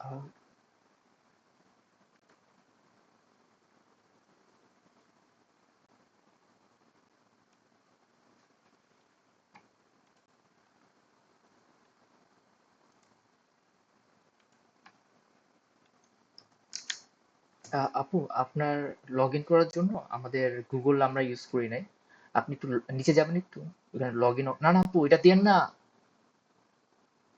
আহ, আপু, আপনার log in করার জন্য আমাদের গুগল আমরা ইউজ করি নাই। আপনি একটু নিচে যাবেন একটু, ওখানে লগ ইন। না না আপু, এটা দিয়েন না।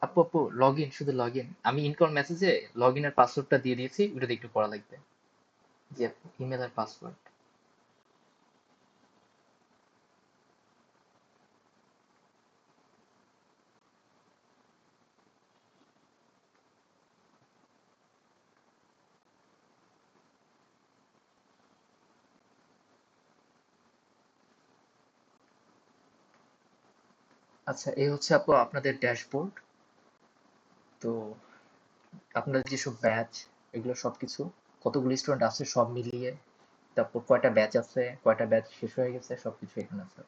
আপু আপু, লগ ইন, শুধু লগ ইন। আমি ইনকল মেসেজে লগ ইনের পাসওয়ার্ডটা দিয়ে দিয়েছি, ওটা দিয়ে একটু করা লাগবে। জি আপু, ইমেল আর পাসওয়ার্ড। আচ্ছা, এই হচ্ছে আপু আপনাদের ড্যাশবোর্ড। তো আপনাদের যেসব ব্যাচ, এগুলো সবকিছু, কতগুলো স্টুডেন্ট আছে সব মিলিয়ে, তারপর কয়টা ব্যাচ আছে, কয়টা ব্যাচ শেষ হয়ে গেছে, সবকিছু এখানে আছে।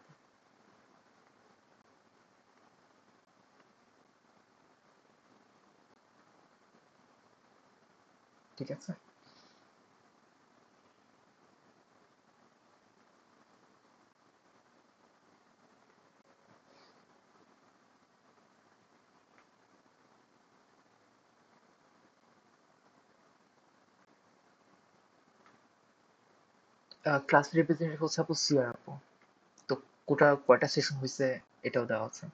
ঠিক আছে। ক্লাস রিপ্রেজেন্টেটিভ হচ্ছে আপু সিআর আপু। তো কোটা কয়টা সেশন হয়েছে এটাও দেওয়া আছে।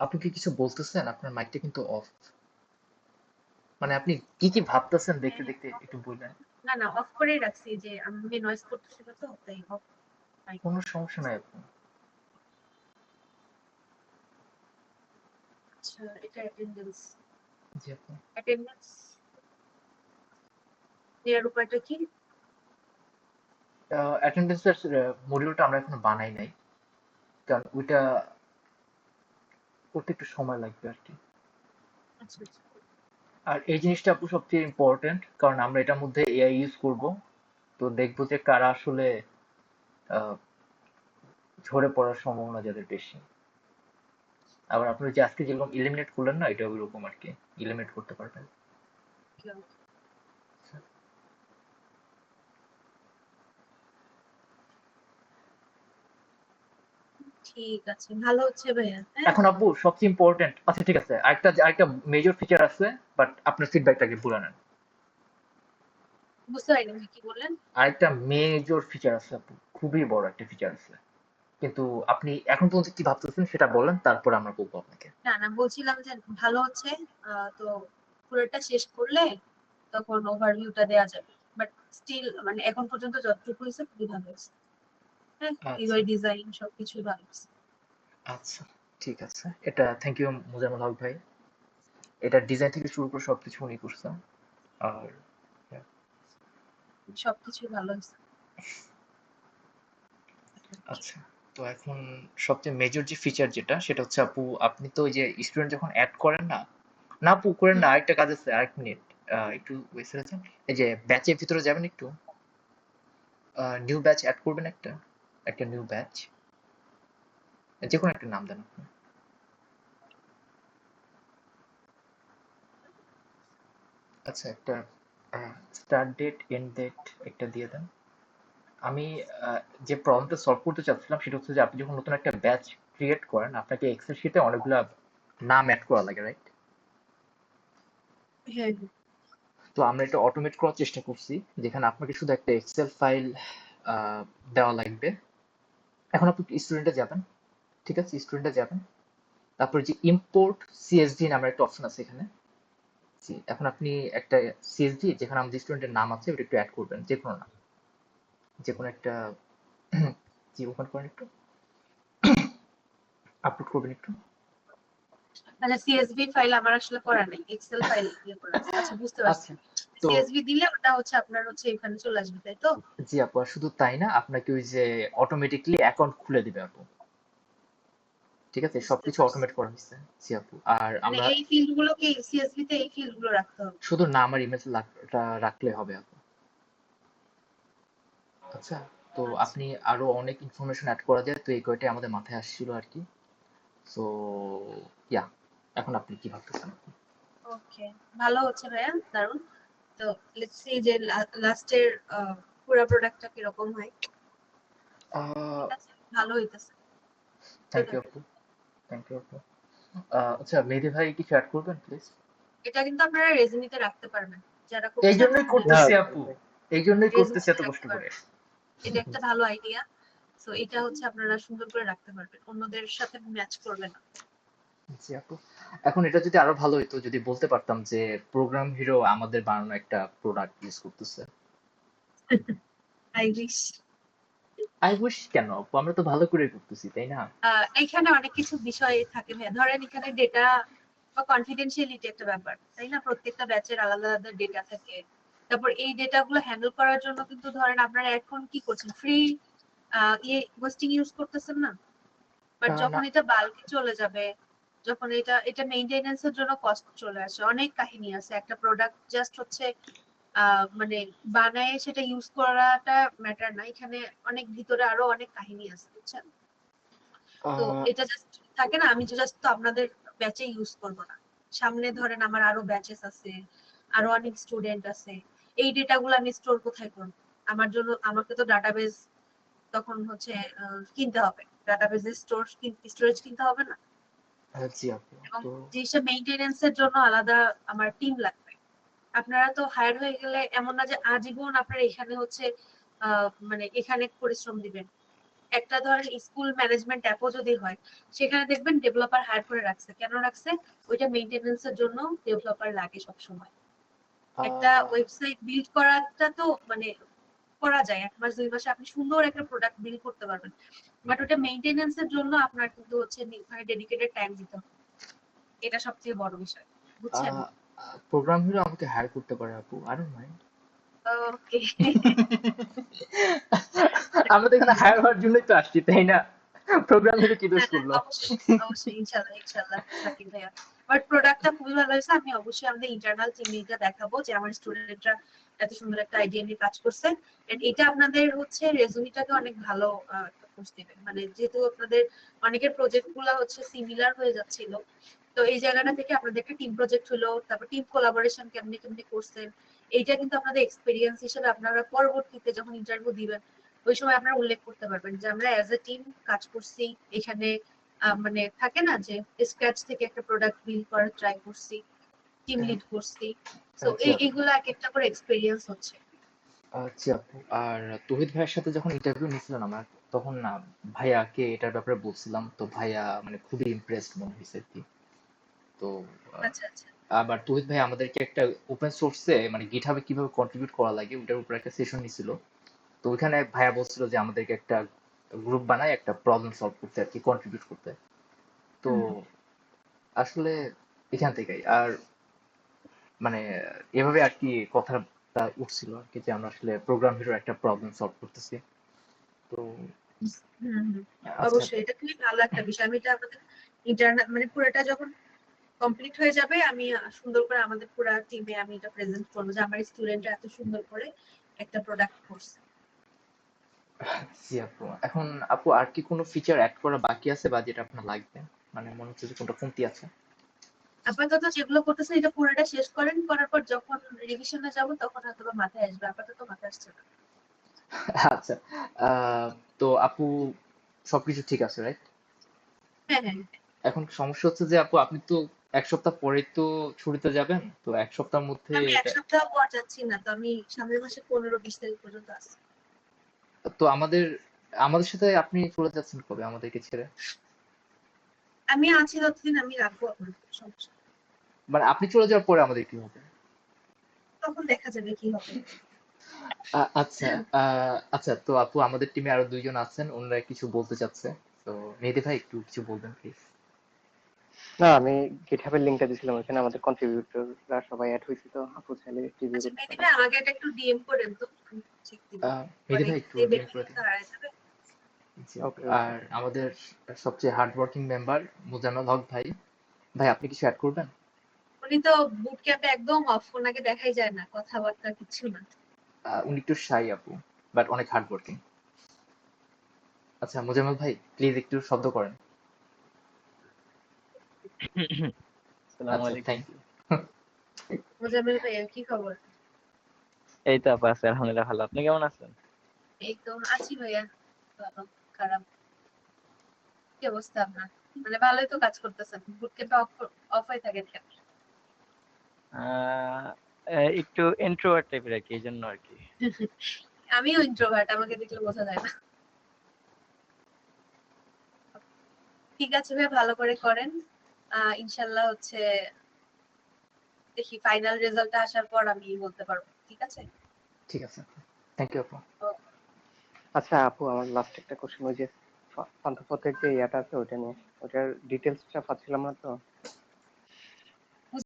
আপনি কি কিছু বলতেছেন? আপনার মাইকটা কিন্তু অফ। মানে আপনি কি কি ভাবতেছেন দেখতে হ্যাঁ, দেখতে একটু বলবেন। না না অফ করেই রাখছি, যে আমি নয়েজ করতেছিল তো তাই অফ মাইক। কোনো সমস্যা নাই আপু। আচ্ছা, এটা অ্যাটেন্ডেন্স। জি আপু। অ্যাটেন্ডেন্স দেওয়ার উপায়টা কি? অ্যাটেন্ডেন্সের মডিউলটা আমরা এখনো বানাই নাই, কারণ ওইটা করতে একটু সময় লাগবে আর কি। আচ্ছা আচ্ছা। আর এই জিনিসটা আপু সবচেয়ে ইম্পর্টেন্ট, কারণ আমরা এটার মধ্যে এআই ইউজ করব। তো দেখবো যে কারা আসলে আহ, ঝরে পড়ার সম্ভাবনা যাদের বেশি। আবার আপনি যে আজকে যেরকম ইলিমিনেট করলেন না, এটা ওইরকম আর কি, ইলিমিনেট করতে পারবেন। Okay, okay. ঠিক আছে, ভালো হচ্ছে ভাইয়া। হ্যাঁ, এখন আপু সবচেয়ে ইম্পর্টেন্ট, আচ্ছা ঠিক আছে, আরেকটা আরেকটা মেজর ফিচার আছে, বাট আপনার ফিডব্যাকটাকে পুরা নেন। বুঝতে পারিনি ভাই, কি বললেন? আরেকটা মেজর ফিচার আছে আপু, খুবই বড় একটা ফিচার আছে, কিন্তু আপনি এখন পর্যন্ত কি ভাবতেছেন সেটা বলেন, তারপর আমরা বলবো আপনাকে। না না, বলছিলাম যে ভালো হচ্ছে। তো পুরোটা শেষ করলে তখন ওভারভিউটা দেওয়া যাবে। বাট স্টিল মানে এখন পর্যন্ত যতটুকু হয়েছে খুবই ভালো হয়েছে। হ্যাঁ, আচ্ছা ইউআই ডিজাইন সবকিছুই ভালো হয়েছে। আচ্ছা, ঠিক আছে। এটা থ্যাংক ইউ মোজাম্মেল হক ভাই। এটা ডিজাইন থেকে শুরু করে সবকিছু উনি করছেন। আর সবকিছুই ভালো হয়েছে। আচ্ছা, তো এখন সবচেয়ে মেজর যে ফিচার যেটা, সেটা হচ্ছে আপু, আপনি তো ওই যে স্টুডেন্ট যখন অ্যাড করেন না, না আপু করেন না, হুম। আরেকটা কাজ আছে, আরেক মিনিট। একটু ওয়েস্ট আছেন। এই যে ব্যাচের ভিতরে যাবেন একটু, নিউ ব্যাচ অ্যাড করবেন একটা, একটা নিউ ব্যাচ, যে কোনো একটা নাম দেন আপনি। আচ্ছা, একটা স্টার্ট ডেট এন্ড ডেট একটা দিয়ে দেন। আমি যে প্রবলেমটা সলভ করতে চাচ্ছিলাম সেটা হচ্ছে যে আপনি যখন নতুন একটা ব্যাচ ক্রিয়েট করেন, আপনাকে এক্সেল শিটে অনেকগুলা নাম অ্যাড করা লাগে, রাইট? হ্যাঁ হ্যাঁ। তো আমরা এটা অটোমেট করার চেষ্টা করছি, যেখানে আপনাকে শুধু একটা এক্সেল ফাইল দেওয়া লাগবে। এখন আপনি স্টুডেন্টে যাবেন, ঠিক আছে, স্টুডেন্টে যাবেন, তারপরে যে ইম্পোর্ট সিএসভি নামের একটা অপশন আছে এখানে। এখন আপনি একটা সিএসভি যেখানে আমাদের স্টুডেন্টের নাম আছে ওটা একটু অ্যাড করবেন, যে কোনো নাম, যে কোনো একটা। জি, ওপেন করেন একটু, আপলোড করবেন একটু। মানে সিএসভি ফাইল আমার আসলে করা নাই, এক্সেল ফাইল ইয়ে করা আছে। আচ্ছা বুঝতে পারছি। আচ্ছা, তো সিএসভি দিলে ওটা হচ্ছে আপনার হচ্ছে এখানে চলে আসবে, তাই তো? জি আপু, আর শুধু তাই না, আপনাকে ওই যে অটোমেটিকলি অ্যাকাউন্ট খুলে দিবে আপু। ঠিক আছে, বুঝতে সবকিছু পারছি। অটোমেট করা হয়েছে। জি আপু, আর মানে আমরা এই ফিল্ড গুলো কি সিএসভি তে, এই ফিল্ড গুলো রাখতে হবে? শুধু নাম আর ইমেজ রাখলে হবে আপু। আচ্ছা, তো আচ্ছা, আপনি আরো অনেক ইনফরমেশন অ্যাড করা যায়, তো এই কয়টাই আমাদের মাথায় আসছিল আর কি। সো ইয়া, এখন আপনি কি ভাবতেছেন? ওকে, ভালো হচ্ছে ভাইয়া, দারুন। তো লেটস সি যে লাস্টের পুরো প্রোডাক্টটা কিরকম হয়। ঠিক আছে, ভালো হইতেছে। থ্যাংক ইউ আপু, থ্যাংক ইউ আপু। আচ্ছা, মেহেদী ভাই কিছু অ্যাড করবেন প্লিজ? এটা কিন্তু আপনারা রেজুমিতে রাখতে পারবেন, যারা এই করছেন জন্যই হ্যাঁ করতেছি আপু, এই জন্যই করতেছি রেজুমিতে এত কষ্ট রাখতে করে। পারবেন। এটা একটা ভালো আইডিয়া। সো এটা হচ্ছে আপনারা সুন্দর করে রাখতে পারবেন, অন্যদের সাথে ম্যাচ করবে না। জি আপু, এখন এটা যদি আরো ভালো হতো, যদি বলতে পারতাম যে প্রোগ্রাম হিরো আমাদের বানানো একটা প্রোডাক্ট ইউজ করতেছে। I wish. আই উইশ কেন আপু, আমরা তো ভালো করে করতেছি তাই না? এখানে অনেক কিছু বিষয় থাকে ভাইয়া। ধরেন এখানে ডেটা বা কনফিডেন্সিয়ালিটি একটা ব্যাপার, তাই না? প্রত্যেকটা ব্যাচের আলাদা আলাদা ডেটা থাকে। তারপর এই ডেটা গুলো হ্যান্ডেল করার জন্য কিন্তু ধরেন আপনারা এখন কি করছেন, ফ্রি ইয়ে হোস্টিং ইউজ করতেছেন না? বাট না। যখন এটা বাল্কে চলে যাবে, যখন এটা এটা মেইনটেনেন্স এর জন্য কস্ট চলে আসে, অনেক কাহিনী আছে। একটা প্রোডাক্ট জাস্ট হচ্ছে মানে বানায় সেটা ইউজ করাটা ম্যাটার না, এখানে অনেক ভিতরে আরো অনেক কাহিনী আছে, বুঝছেন? তো আহ, এটা জাস্ট থাকে না, আমি জাস্ট তো আপনাদের ব্যাচে ইউজ করবো না, সামনে ধরেন আমার আরো ব্যাচেস আছে, আরো অনেক স্টুডেন্ট আছে। এই ডেটাগুলো আমি স্টোর কোথায় করবো? আমার জন্য আমাকে তো ডাটাবেজ তখন হচ্ছে কিনতে হবে, ডাটাবেজের স্টোরেজ কিনতে হবে না? জি আপু, এবং তো জিনিসটা মেইনটেনেন্স এর জন্য আলাদা আমার টিম লাগবে। আপনারা তো হায়ার হয়ে গেলে এমন না যে আজীবন আপনারা এখানে হচ্ছে মানে এখানে পরিশ্রম দিবেন। একটা ধরেন স্কুল ম্যানেজমেন্ট অ্যাপও যদি হয়, সেখানে দেখবেন ডেভেলপার হায়ার করে রাখছে, কেন রাখছে? ওইটা মেইনটেনেন্স এর জন্য ডেভেলপার লাগে সব সময়। একটা আহ, ওয়েবসাইট বিল্ড করাটা তো মানে করা যায় 1 মাস 2 মাসে, আপনি সুন্দর একটা প্রোডাক্ট বিল্ড করতে পারবেন। বাট ওটা মেইনটেনেন্স এর জন্য আপনার কিন্তু হচ্ছে ওখানে ডেডিকেটেড টাইম দিতে হবে। এটা সবচেয়ে বড় বিষয়, বুঝছেন? প্রোগ্রাম হিরো আমাকে হায়ার করতে পারে আপু, আই ডোন্ট মাইন্ড। ওকে। আমরা তো এখানে হায়ার হওয়ার জন্যই তো আসছি তাই না? প্রোগ্রাম হিরো কি দোষ হ্যাঁ, হ্যাঁ, করলো? অবশ্যই, অবশ্যই, ইনশাল্লাহ, ইনশাল্লাহ, জাকির ভাইয়া। বাট প্রোডাক্টটা খুবই ভালো হয়েছে। আমি অবশ্যই আমাদের ইন্টারনাল টিম লিডটা দেখাবো যে আমার স্টুডেন্টরা এত সুন্দর একটা আইডিয়া নিয়ে কাজ করছে। এন্ড এটা আপনাদের হচ্ছে রেজুমিটাকে অনেক ভালো একটা পোস্ট দিবে, মানে যেহেতু আপনাদের অনেকের প্রজেক্ট গুলা হচ্ছে সিমিলার হয়ে যাচ্ছিল, তো এই জায়গাটা থেকে আপনাদের একটা টিম প্রজেক্ট হলো, তারপর টিম কোলাবোরেশন কেমনে কেমনে করছেন, এইটা কিন্তু আপনাদের এক্সপিরিয়েন্স হিসেবে আপনারা পরবর্তীতে যখন ইন্টারভিউ দিবেন ওই সময় আপনারা উল্লেখ করতে পারবেন যে আমরা অ্যাজ এ টিম কাজ করছি এখানে। মানে থাকে না যে স্ক্র্যাচ থেকে একটা প্রোডাক্ট বিল্ড করার ট্রাই করছি, টিম লিড করছি। সো জি আপু, এইগুলো এক একটা করে এক্সপিরিয়েন্স হচ্ছে। জি আপু, আর তৌহিদ ভাইয়ের সাথে যখন ইন্টারভিউ নিয়েছিলেন আমার, তখন না ভাইয়াকে এটার ব্যাপারে বলছিলাম, তো ভাইয়া মানে খুবই ইমপ্রেসড মনে হয়েছে আর কি। তো আহ, আচ্ছা, আচ্ছা। আবার তৌহিদ ভাই আমাদেরকে একটা ওপেন সোর্সে মানে গিটহাবে কিভাবে কন্ট্রিবিউট করা লাগে ওটার উপর একটা সেশন নিছিল। তো ওইখানে ভাইয়া বলছিল যে আমাদেরকে একটা গ্রুপ বানায় একটা প্রবলেম সলভ করতে আর কি, কন্ট্রিবিউট করতে। তো হুম। আসলে এখান থেকেই আর মানে এভাবে আর কি কথাটা উঠছিল আর কি, যে আমরা আসলে প্রোগ্রাম হিরো একটা প্রবলেম সলভ করতেছি। তো হুম, হুম। আচ্ছা, অবশ্যই এটা খুবই ভালো একটা বিষয়। আমি এটা আমাদের ইন্টারনাল মানে পুরোটা যখন কমপ্লিট হয়ে যাবে, আমি সুন্দর করে আমাদের পুরো টিমে আমি এটা প্রেজেন্ট করবো যে আমার স্টুডেন্টরা এত সুন্দর করে একটা প্রোডাক্ট করছে। জি আপু, এখন আপু আর কি কোনো ফিচার অ্যাড করা বাকি আছে বা যেটা আপনার লাগবে, মানে মনে হচ্ছে যে কোনটা কমতি আছে? আপাতত যেগুলো করতেছেন এটা পুরোটা শেষ করেন, করার পর যখন রিভিশনে যাব তখন হয়তো বা মাথায় আসবে, আপাতত মাথায় আসছে না। আচ্ছা, আহ, তো আপু সবকিছু ঠিক আছে রাইট? হ্যাঁ, হ্যাঁ। এখন সমস্যা হচ্ছে যে আপু আপনি তো এক সপ্তাহ পরেই তো ছুটিতে যাবেন, তো এক সপ্তাহের মধ্যে আমি এক এটা, সপ্তাহ পর যাচ্ছি না তো, আমি সামনের মাসে 15-20 তারিখ পর্যন্ত আছি। তো আমাদের আমাদের সাথে আপনি চলে যাচ্ছেন কবে আমাদেরকে ছেড়ে? আমি আছি ততদিন আমি রাখবো আপনার, সমস্যা নেই। মানে আপনি চলে যাওয়ার পরে আমাদের কি হবে? তখন দেখা যাবে কি হবে। আচ্ছা, আচ্ছা, তো আপু আমাদের টিমে আরো দুইজন আছেন, ওনারা কিছু বলতে চাচ্ছে। তো মেহেদী ভাই একটু কিছু বলবেন প্লিজ। না, আমি GitHub এর লিংকটা দিছিলাম, ওখানে আমাদের কন্ট্রিবিউটররা সবাই অ্যাড হইছে, তো আপু চাইলে রিভিউ আচ্ছা করতে মেহেদি পারেন। ভাই আমাকে এটা একটু ডিএম করেন তো, চেক দিব। মেহেদি পরে ভাই একটু এই ডিএম বেনিফিট করে তো দিন। হারায় যাবে। জি আপু। ওকে ওকে। আর আমাদের সবচেয়ে hard working member Mozammel Haque ভাই, ভাই আপনি কিছু অ্যাড করবেন? উনি তো বুট ক্যাম্পে একদম অফ, ওনাকে দেখাই যায় না, কথাবার্তা কিছু না। উনি একটু শাই আপু, বাট অনেক হার্ড ওয়ার্কিং। আচ্ছা মোজাম্মেল ভাই প্লিজ একটু শব্দ করেন। আসসালামু আচ্ছা আলাইকুম। Thank you. মোজাম্মেল ভাইয়ের কি খবর? এই তো আপু আছি, আলহামদুলিল্লাহ ভালো। আপনি কেমন আছেন? এই তো আছি ভাইয়া, ভালো খারাপ। কি অবস্থা আপনার? মানে ভালোই তো কাজ করতেছেন, বুট ক্যাম্পে অফ হয়ে থাকেন কেন? আহ, একটু ইন্ট্রোভার্ট টাইপের আর কি, এই জন্য আর কি। আমিও ইন্ট্রোভার্ট, আমাকে দেখলে বোঝা যায় না। ঠিক আছে ভাই, ভালো করে করেন। ইনশাল্লাহ হচ্ছে দেখি ফাইনাল রেজাল্টটা আসার পর আমি বলতে পারবো, ঠিক আছে? ঠিক আছে, থ্যাংক ইউ আপু। তো আচ্ছা আপু, আমার লাস্ট একটা কোশ্চেন, ওই যে পান্থপথের যে ইয়াটা আছে ওটা নিয়ে, ওটার ডিটেলসটা পাচ্ছিলাম না তো।